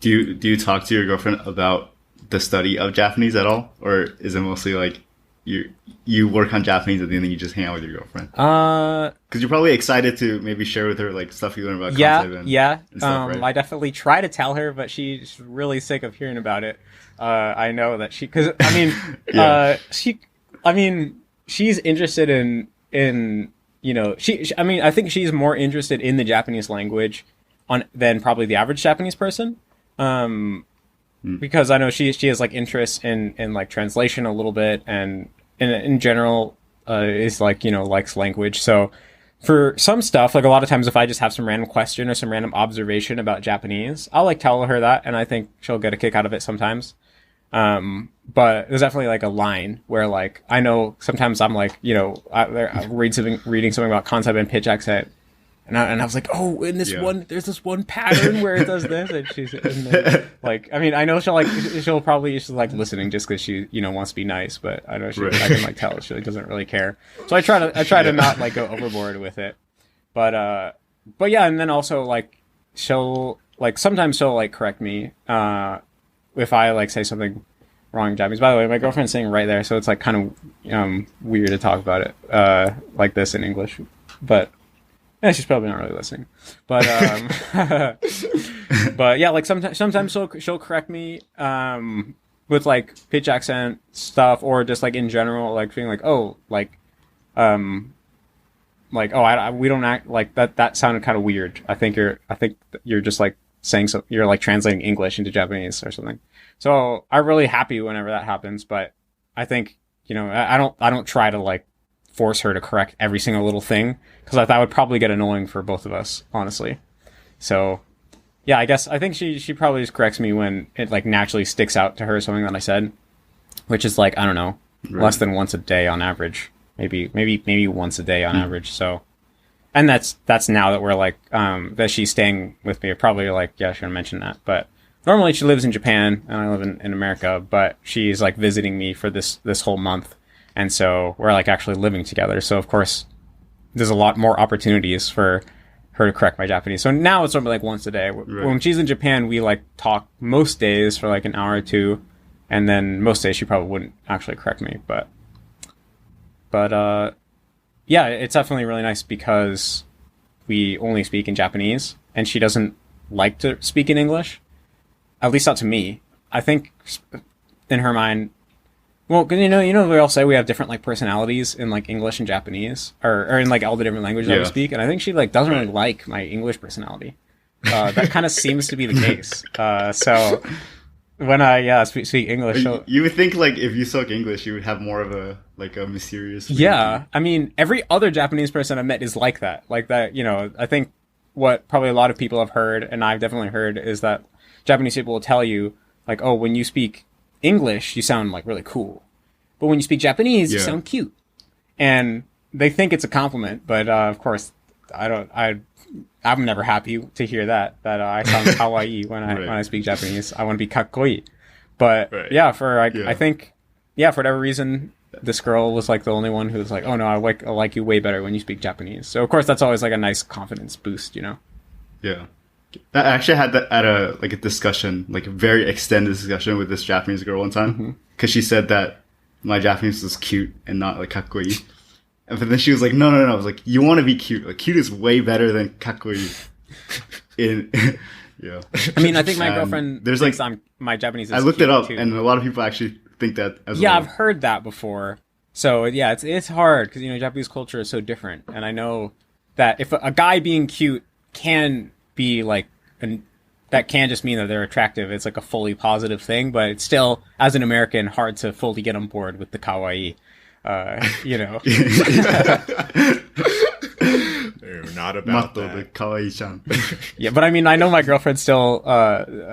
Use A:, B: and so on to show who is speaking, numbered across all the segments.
A: Do you talk to your girlfriend about the study of Japanese at all, or is it mostly like you work on Japanese and then you just hang out with your girlfriend? Because you're probably excited to maybe share with her like stuff you learn about concept and stuff, right?
B: I definitely try to tell her, but she's really sick of hearing about it. I know that because I mean, she's interested in I mean, I think she's more interested in the Japanese language than probably the average Japanese person. Because I know she has like interest in like translation a little bit, and in general is like, likes language. So for some stuff, like a lot of times if I just have some random question or some random observation about Japanese, I'll like tell her that, and I think she'll get a kick out of it sometimes. But there's definitely like a line where like I know sometimes I'm like, I'm reading something about concept and pitch accent. And I was like, oh, there's this one pattern where it does this, and then, like, I mean, I know she'll probably listening just because she, wants to be nice, but I know I can like tell she doesn't really care. So I try to not like go overboard with it, but yeah, and then also like sometimes she'll like correct me if I like say something wrong in Japanese. By the way, my girlfriend's sitting right there, so it's like kind of weird to talk about it like this in English, but. Yeah, she's probably not really listening, but but yeah, like sometimes she'll correct me with like pitch accent stuff, or just like in general, like being like, oh, like we don't act like that. That sounded kind of weird. I think you're just like saying so. You're like translating English into Japanese or something. So I'm really happy whenever that happens, but I think I don't try to like force her to correct every single little thing, because that would probably get annoying for both of us, honestly. So yeah, I think she probably just corrects me when it like naturally sticks out to her something that I said, which is like, I don't know, less than once a day on average, maybe once a day on average. So, and that's now that we're like that she's staying with me. Probably like, yeah, I should have mentioned that, but normally she lives in Japan and I live in America, but she's like visiting me for this whole month. And so we're like actually living together. So of course, there's a lot more opportunities for her to correct my Japanese. So now it's only like once a day. Right. When she's in Japan, we like talk most days for like an hour or two. And then most days she probably wouldn't actually correct me. But yeah, it's definitely really nice because we only speak in Japanese and she doesn't like to speak in English. At least not to me. I think in her mind, well, cause we all say we have different like personalities in like English and Japanese, or in like all the different languages that we speak, and I think she like doesn't really like my English personality. That kind of seems to be the case. So when I speak English,
A: you would think like if you spoke English, you would have more of a mysterious.
B: Yeah, I mean, every other Japanese person I've met is like that. Like that, I think what probably a lot of people have heard, and I've definitely heard, is that Japanese people will tell you like, oh, when you speak English, you sound like really cool, but when you speak Japanese, you sound cute, and they think it's a compliment. But of course, I'm never happy to hear that I sound kawaii when I speak Japanese. I want to be kakkoi. But I think for whatever reason, this girl was like the only one who was like, oh no, I like you way better when you speak Japanese. So of course, that's always like a nice confidence boost,
A: Yeah. I actually had that at a discussion, like a very extended discussion with this Japanese girl one time, because she said that my Japanese was cute and not like kakkoi. And then she was like, no. I was like, you want to be cute. Like, cute is way better than kakkoi. Yeah.
B: I mean, I think my girlfriend thinks my Japanese is
A: I looked it up,
B: too.
A: and a lot of people actually think that as well.
B: Yeah, I've heard that before. So yeah, it's hard because Japanese culture is so different, and I know that if a guy being cute can be like, that can just mean that they're attractive. It's like a fully positive thing, but it's still, as an American, hard to fully get on board with the kawaii.
C: They're not about that.
A: Kawaii-chan.
B: Yeah, but I mean, I know my girlfriend still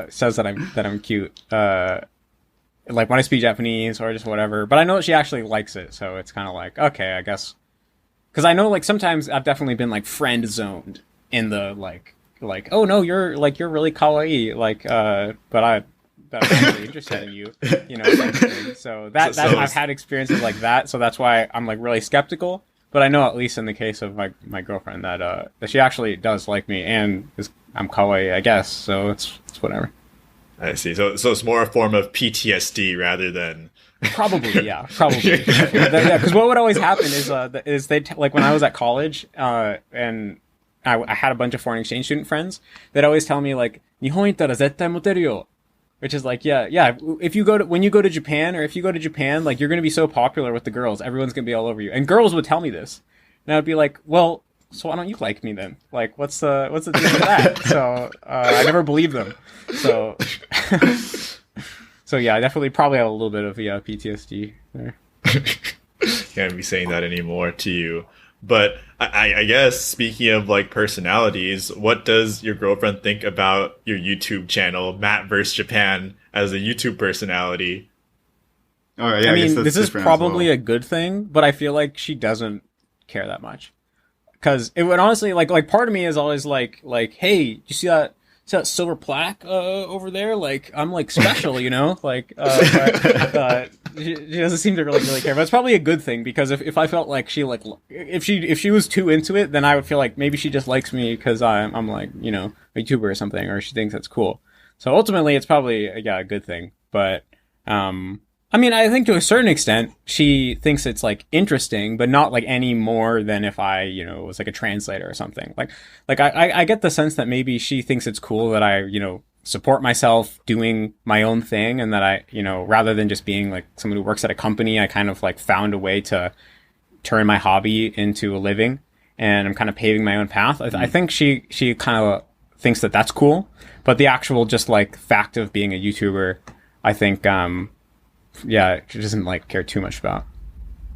B: says that I'm cute. Like when I speak Japanese or just whatever. But I know that she actually likes it, so it's kind of like, okay, I guess. Because I know like sometimes I've definitely been like friend zoned in the like oh no, you're really kawaii, but I'm really interested in you, type of thing. So that I've had experiences like that, so that's why I'm like really skeptical. But I know at least in the case of my girlfriend that she actually does like me, and I'm kawaii, I guess. So it's whatever.
C: I see. So it's more a form of PTSD rather than.
B: Probably, yeah, probably. Because what would always happen is they like when I was at college, and I had a bunch of foreign exchange student friends. They'd always tell me like, "Nihon ittara zettai moteru yo," which is like, yeah. If you when you go to Japan, or if you go to Japan, like you're gonna be so popular with the girls, everyone's gonna be all over you. And girls would tell me this, and I'd be like, well, so why don't you like me then? Like, what's the deal with that? So I never believed them. So. So yeah, I definitely probably have a little bit of PTSD there.
C: Can't be saying that anymore to you. But I guess speaking of like personalities, what does your girlfriend think about your YouTube channel, Matt vs. Japan, as a YouTube personality?
A: All right, yeah,
B: I mean, this is probably
A: well.
B: a good thing, but I feel like she doesn't care that much. Because it would honestly like part of me is always like, hey, you see that silver plaque over there? Like, I'm like special, you know? Like, but she doesn't seem to really care. But it's probably a good thing, because if I felt like she like if she was too into it, then I would feel like maybe she just likes me because I'm like, you know, a YouTuber or something, or she thinks that's cool. So ultimately, it's probably a good thing. But I mean, I think to a certain extent, she thinks it's like interesting, but not like any more than if I, you know, was like a translator or something. Like I get the sense that maybe she thinks it's cool that I, you know, support myself doing my own thing, and that I, you know, rather than just being like someone who works at a company, I kind of like found a way to turn my hobby into a living, and I'm kind of paving my own path. I think she kind of thinks that that's cool, but the actual just like fact of being a YouTuber, I think, yeah, she doesn't like care too much about.